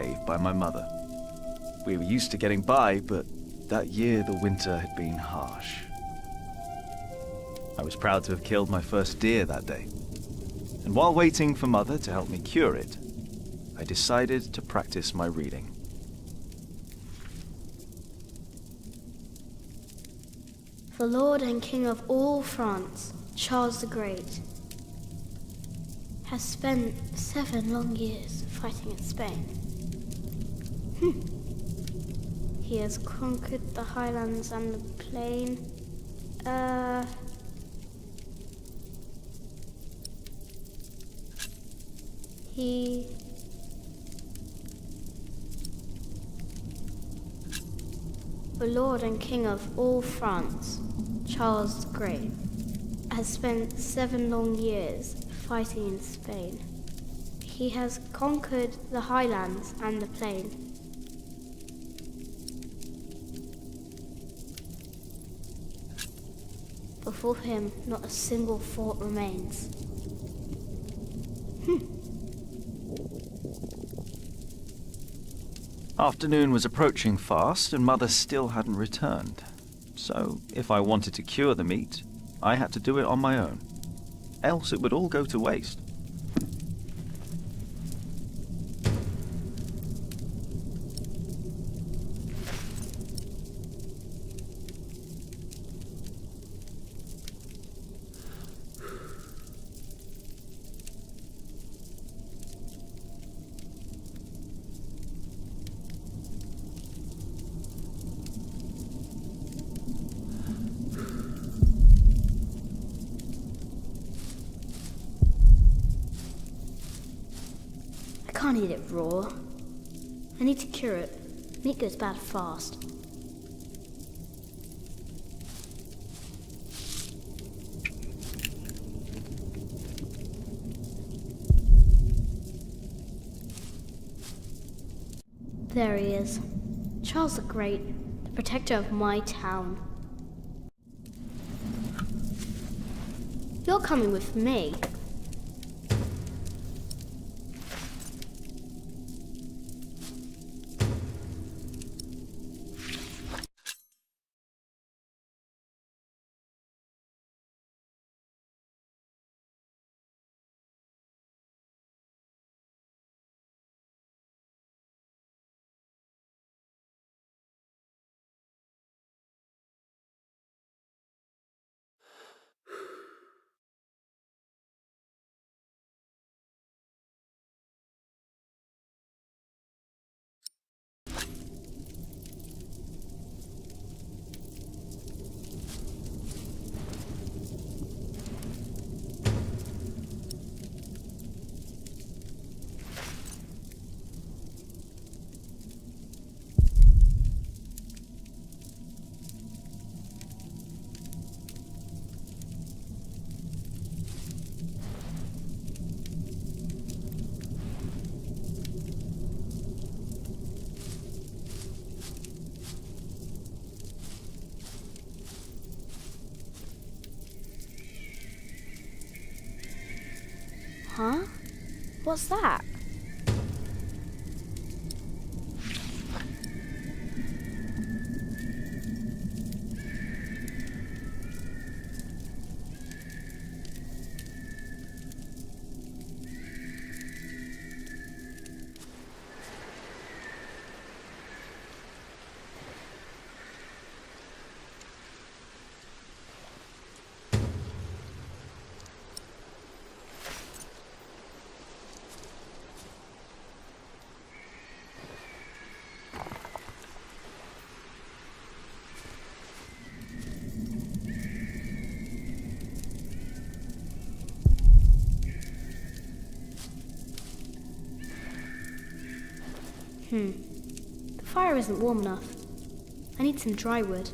cave by my mother. We were used to getting by, but that year the winter had been harsh. I was proud to have killed my first deer that day. And while waiting for Mother to help me cure it, I decided to practice my reading. The Lord and King of all France, Charles the Great, has spent 7 long years fighting in Spain. He has conquered the highlands and the plain. The Lord and King of all France, Charles the Great, has spent 7 long years fighting in Spain. He has conquered the highlands and the plain. Before him, not a single fort remains. Afternoon was approaching fast, and Mother still hadn't returned. So, if I wanted to cure the meat, I had to do it on my own. Else it would all go to waste. I can't eat it raw. I need to cure it. Meat goes bad fast. There he is. Charles the Great, the protector of my town. You're coming with me. Huh? What's that? The fire isn't warm enough. I need some dry wood.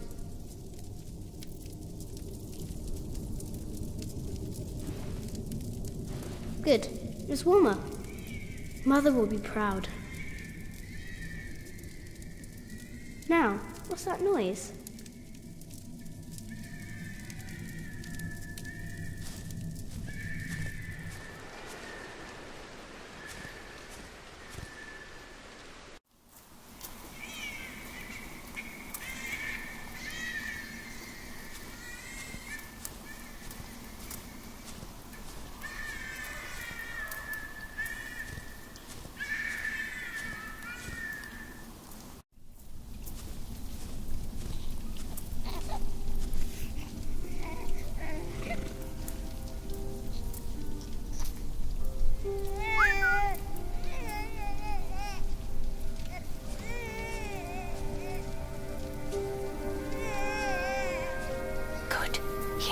Good. It's warmer. Mother will be proud. Now, what's that noise?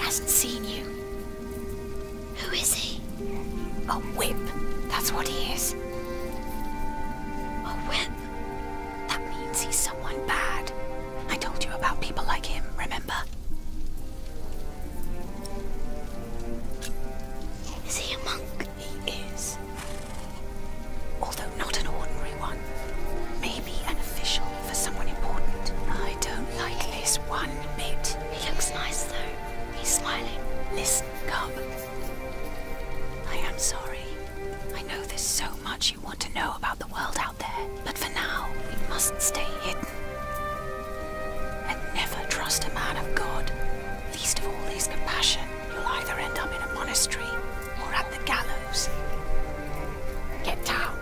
hasn't seen you. Who is he? A whip. That's what he is. A whip. That means he's someone bad. I told you about people like him, remember? Is he a monk? He is. Although not an ordinary one. Maybe an official for someone important. I don't like this one bit. He looks nice though. He's smiling. Listen, Cub. I am sorry. I know there's so much you want to know about the world out there, but for now, we must stay hidden. And never trust a man of God. Least of all his compassion. You'll either end up in a monastery or at the gallows. Get down.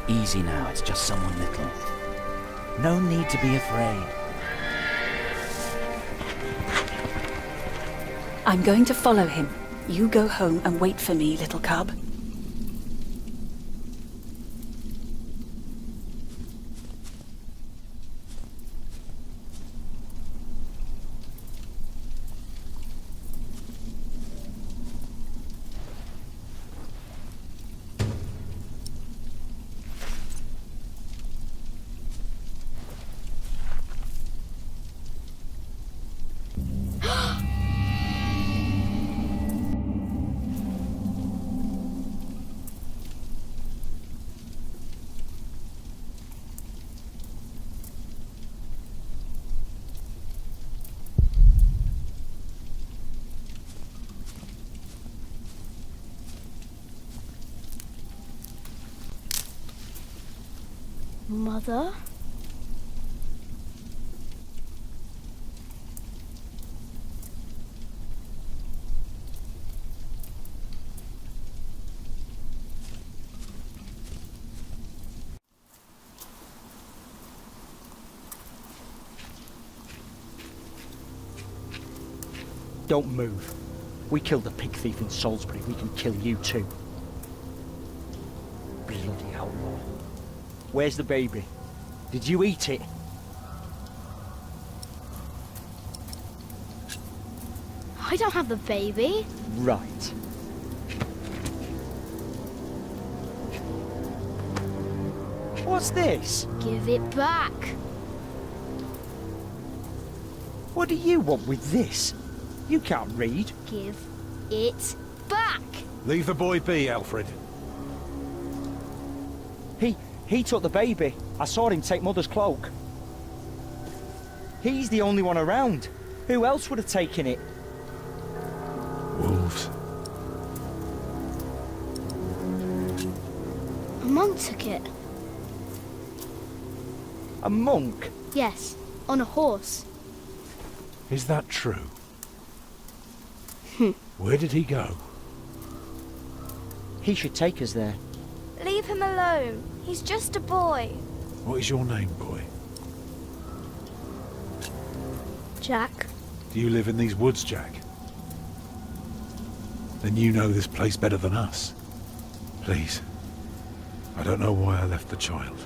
Easy now, it's just someone little. No need to be afraid. I'm going to follow him. You go home and wait for me, little cub. Mother? Don't move. We killed the pig thief in Salisbury. We can kill you too. Bloody outlaw. Where's the baby? Did you eat it? I don't have the baby. Right. What's this? Give it back. What do you want with this? You can't read. Give it back. Leave the boy be, Alfred. He took the baby. I saw him take Mother's cloak. He's the only one around. Who else would have taken it? Wolves. A monk took it. A monk? Yes, on a horse. Is that true? Where did he go? He should take us there. Leave him alone. He's just a boy. What is your name, boy? Jack? Do you live in these woods, Jack? Then you know this place better than us. Please. I don't know why I left the child.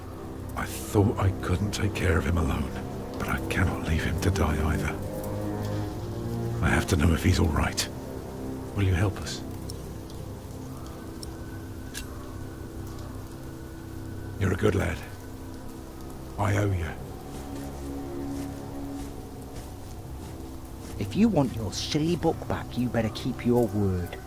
I thought I couldn't take care of him alone, but I cannot leave him to die either. I have to know if he's all right. Will you help us? You're a good lad. I owe you. If you want your silly book back, you better keep your word.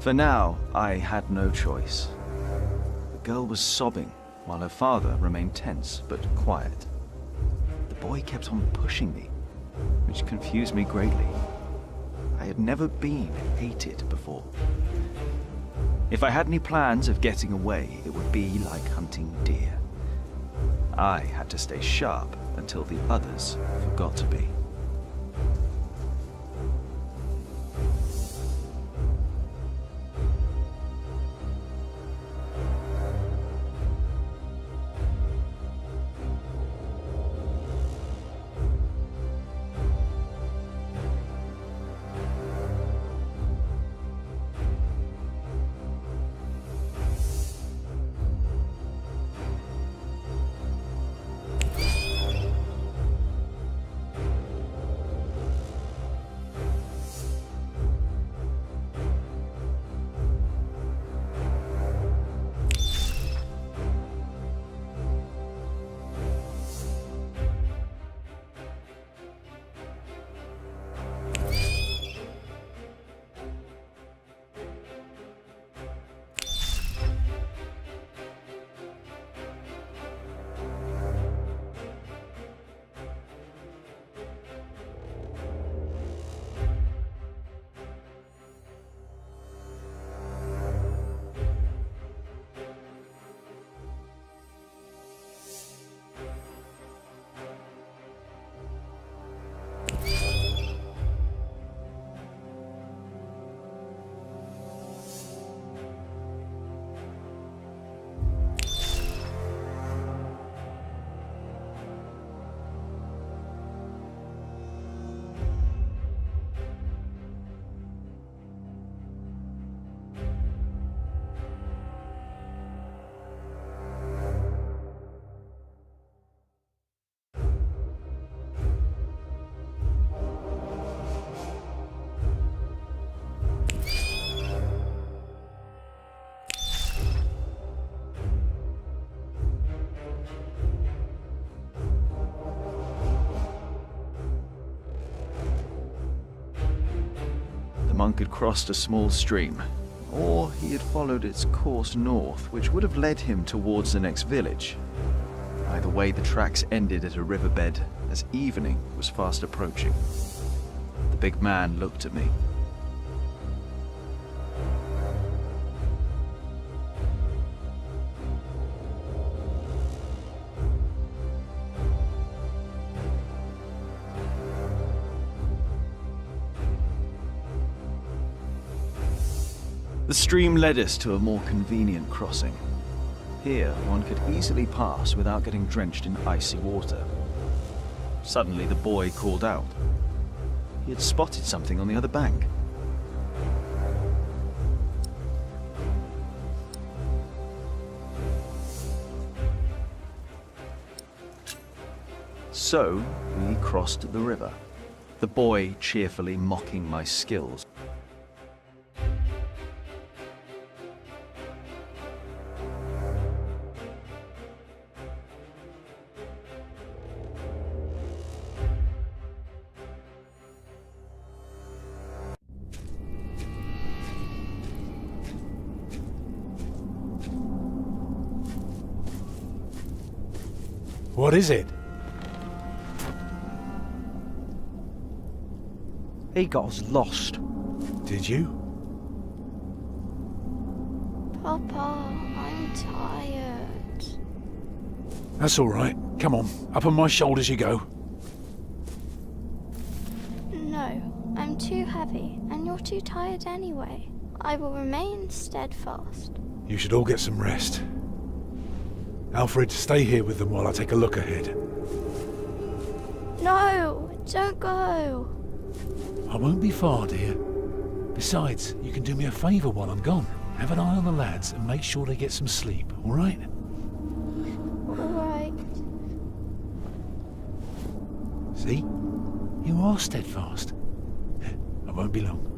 For now, I had no choice. The girl was sobbing, while her father remained tense but quiet. The boy kept on pushing me, which confused me greatly. I had never been hated before. If I had any plans of getting away, it would be like hunting deer. I had to stay sharp until the others forgot to be. The monk had crossed a small stream, or he had followed its course north, which would have led him towards the next village. Either way, the tracks ended at a riverbed as evening was fast approaching. The big man looked at me. The stream led us to a more convenient crossing. Here, one could easily pass without getting drenched in icy water. Suddenly, the boy called out. He had spotted something on the other bank. So, we crossed the river, the boy cheerfully mocking my skills. What is it? He got us lost. Did you? Papa, I'm tired. That's all right. Come on, up on my shoulders you go. No, I'm too heavy, and you're too tired anyway. I will remain steadfast. You should all get some rest. Alfred, stay here with them while I take a look ahead. No, don't go. I won't be far, dear. Besides, you can do me a favour while I'm gone. Have an eye on the lads and make sure they get some sleep, all right? All right. See? You are steadfast. I won't be long.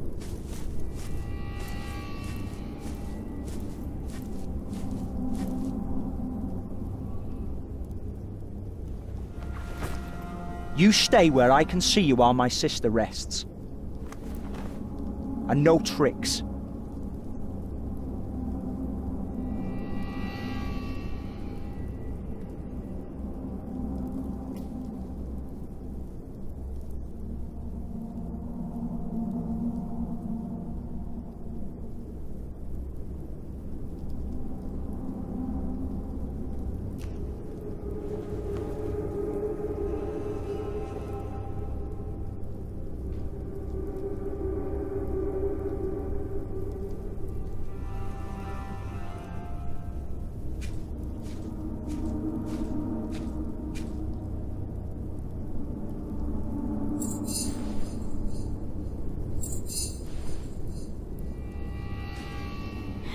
You stay where I can see you while my sister rests. And no tricks.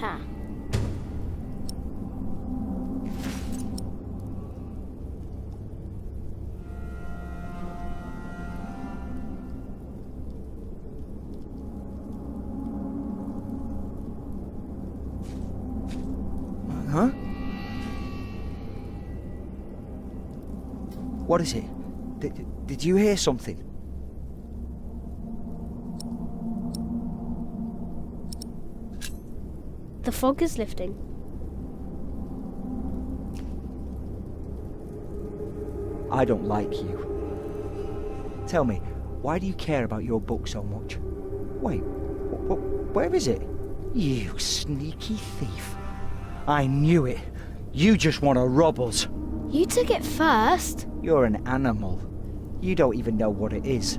Ha. Huh? What is it? Did you hear something? The fog is lifting. I don't like you. Tell me, why do you care about your book so much? Wait, where is it? You sneaky thief. I knew it. You just want to rob us. You took it first. You're an animal. You don't even know what it is.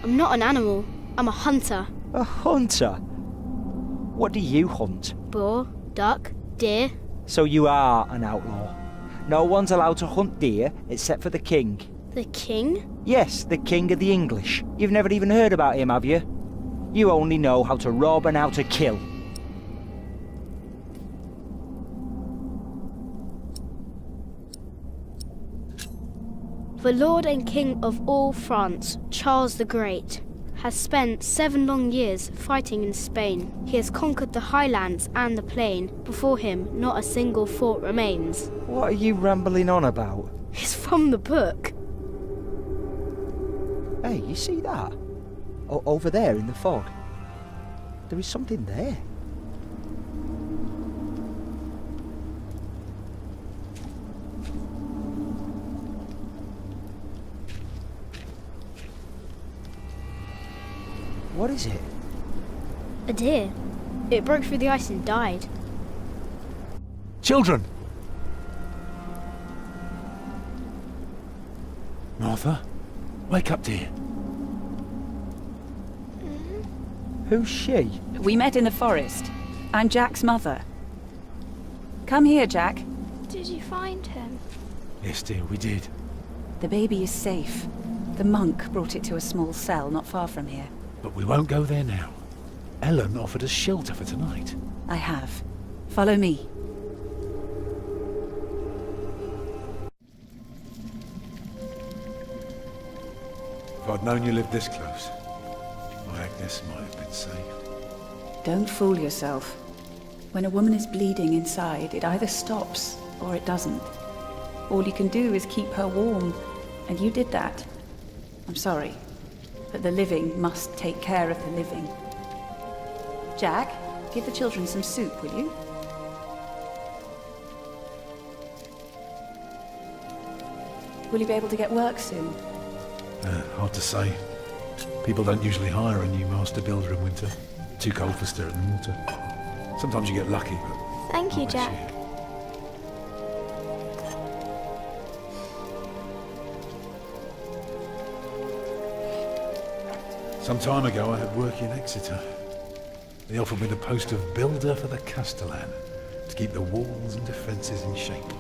I'm not an animal. I'm a hunter. A hunter? What do you hunt? Boar, duck, deer. So you are an outlaw. No one's allowed to hunt deer except for the king. The king? Yes, the king of the English. You've never even heard about him, have you? You only know how to rob and how to kill. The Lord and King of all France, Charles the Great, has spent 7 long years fighting in Spain. He has conquered the highlands and the plain. Before him, not a single fort remains. What are you rambling on about? It's from the book. Hey, you see that? Over there in the fog. There is something there. What is it? A deer. It broke through the ice and died. Children! Martha, wake up, dear. Who's she? We met in the forest. I'm Jack's mother. Come here, Jack. Did you find him? Yes, dear, we did. The baby is safe. The monk brought it to a small cell not far from here. But we won't go there now. Ellen offered us shelter for tonight. I have. Follow me. If I'd known you lived this close, my Agnes might have been saved. Don't fool yourself. When a woman is bleeding inside, it either stops or it doesn't. All you can do is keep her warm, and you did that. I'm sorry, but the living must take care of the living. Jack, give the children some soup, will you? Will you be able to get work soon? Hard to say. People don't usually hire a new master builder in winter. Too cold for stirring the water. Sometimes you get lucky, but... Thank you, not this Jack. year. Some time ago I had work in Exeter. They offered me the post of builder for the Castellan, to keep the walls and defences in shape.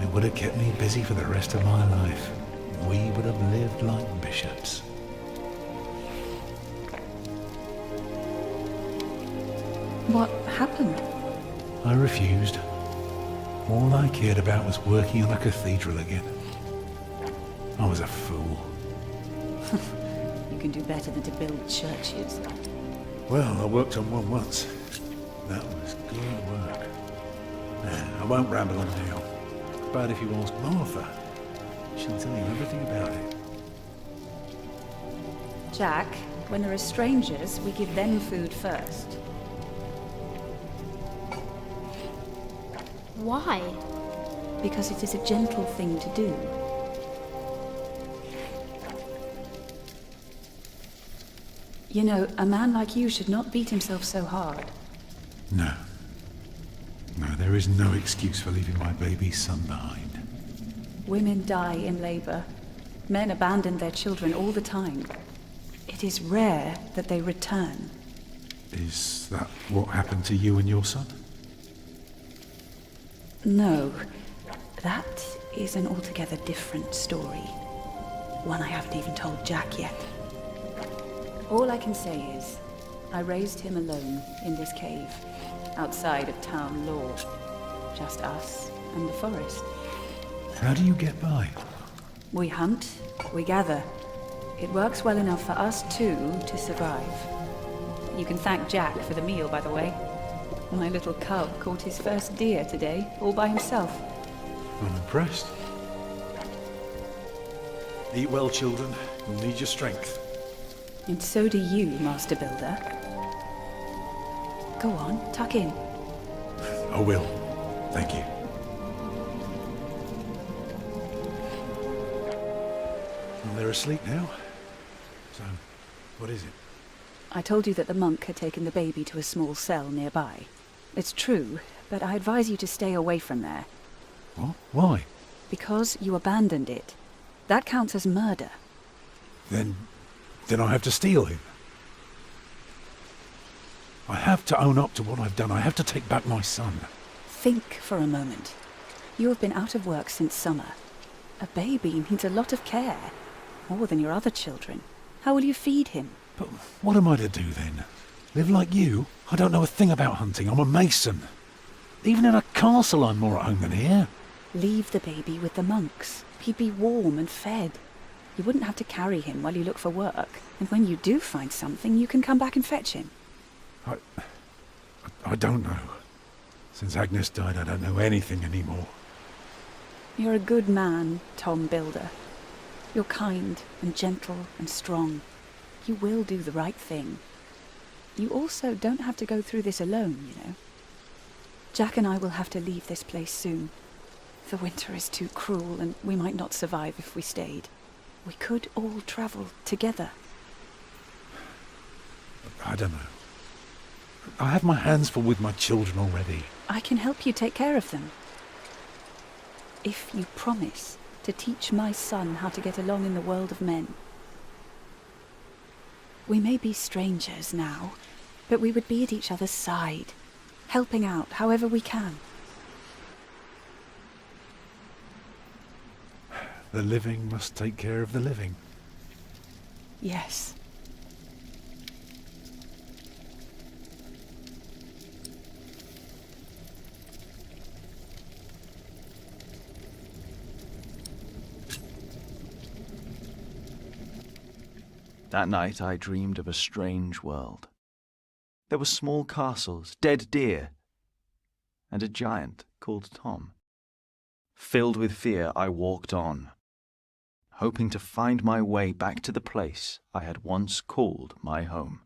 It would have kept me busy for the rest of my life. We would have lived like bishops. What happened? I refused. All I cared about was working on a cathedral again. I was a fool. You can do better than to build churches. Well, I worked on one once. That was good work. Nah, I won't ramble on now. But if you ask Martha, she'll tell you everything about it. Jack, when there are strangers, we give them food first. Why? Because it is a gentle thing to do. You know, a man like you should not beat himself so hard. No. No, there is no excuse for leaving my baby son behind. Women die in labor. Men abandon their children all the time. It is rare that they return. Is that what happened to you and your son? No, that is an altogether different story. One I haven't even told Jack yet. All I can say is, I raised him alone in this cave, outside of town law. Just us and the forest. How do you get by? We hunt, we gather. It works well enough for us two to survive. You can thank Jack for the meal, by the way. My little cub caught his first deer today, all by himself. I'm impressed. Eat well, children. You'll need your strength. And so do you, Master Builder. Go on, tuck in. I will. Thank you. Well, they're asleep now. So, what is it? I told you that the monk had taken the baby to a small cell nearby. It's true, but I advise you to stay away from there. What? Why? Because you abandoned it. That counts as murder. Then I have to steal him. I have to own up to what I've done. I have to take back my son. Think for a moment. You have been out of work since summer. A baby needs a lot of care, more than your other children. How will you feed him? But what am I to do then? Live like you? I don't know a thing about hunting. I'm a mason. Even in a castle I'm more at home than here. Leave the baby with the monks. He'd be warm and fed. You wouldn't have to carry him while you look for work. And when you do find something, you can come back and fetch him. I don't know. Since Agnes died, I don't know anything anymore. You're a good man, Tom Builder. You're kind and gentle and strong. You will do the right thing. You also don't have to go through this alone, you know. Jack and I will have to leave this place soon. The winter is too cruel, and we might not survive if we stayed. We could all travel together. I don't know. I have my hands full with my children already. I can help you take care of them. If you promise to teach my son how to get along in the world of men. We may be strangers now, but we would be at each other's side, helping out however we can. The living must take care of the living. Yes. That night I dreamed of a strange world. There were small castles, dead deer, and a giant called Tom. Filled with fear, I walked on, hoping to find my way back to the place I had once called my home.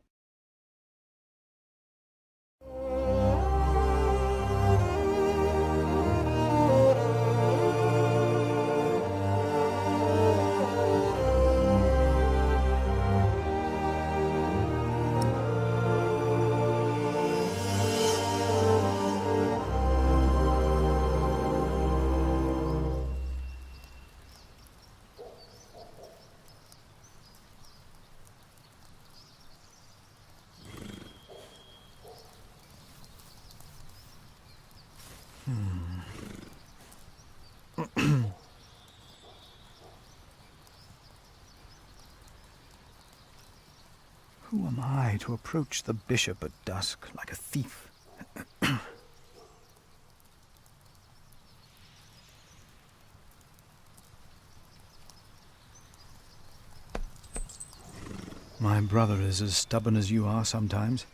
Who am I to approach the bishop at dusk like a thief? My brother is as stubborn as you are sometimes.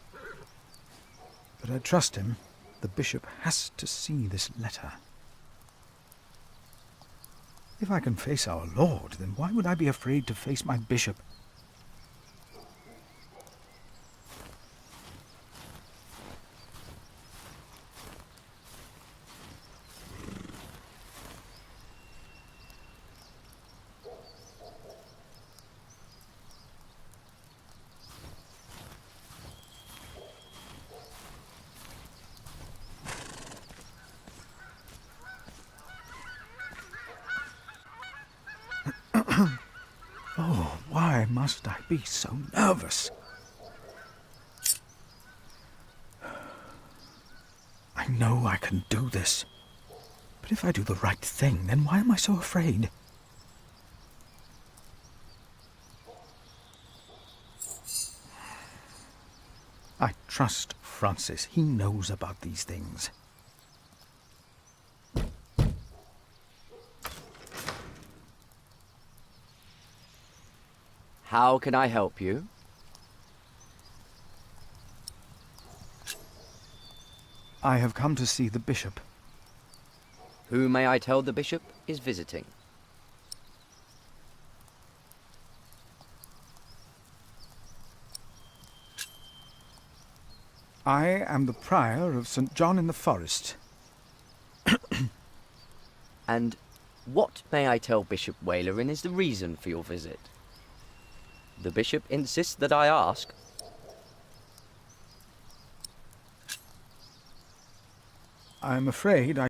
But I trust him. The bishop has to see this letter. If I can face our Lord, then why would I be afraid to face my bishop? Oh, why must I be so nervous? I know I can do this. But if I do the right thing, then why am I so afraid? I trust Francis. He knows about these things. How can I help you? I have come to see the bishop. Who may I tell the bishop is visiting? I am the prior of St. John in the Forest. And what may I tell Bishop Wailerin is the reason for your visit? The bishop insists that I ask. I'm afraid I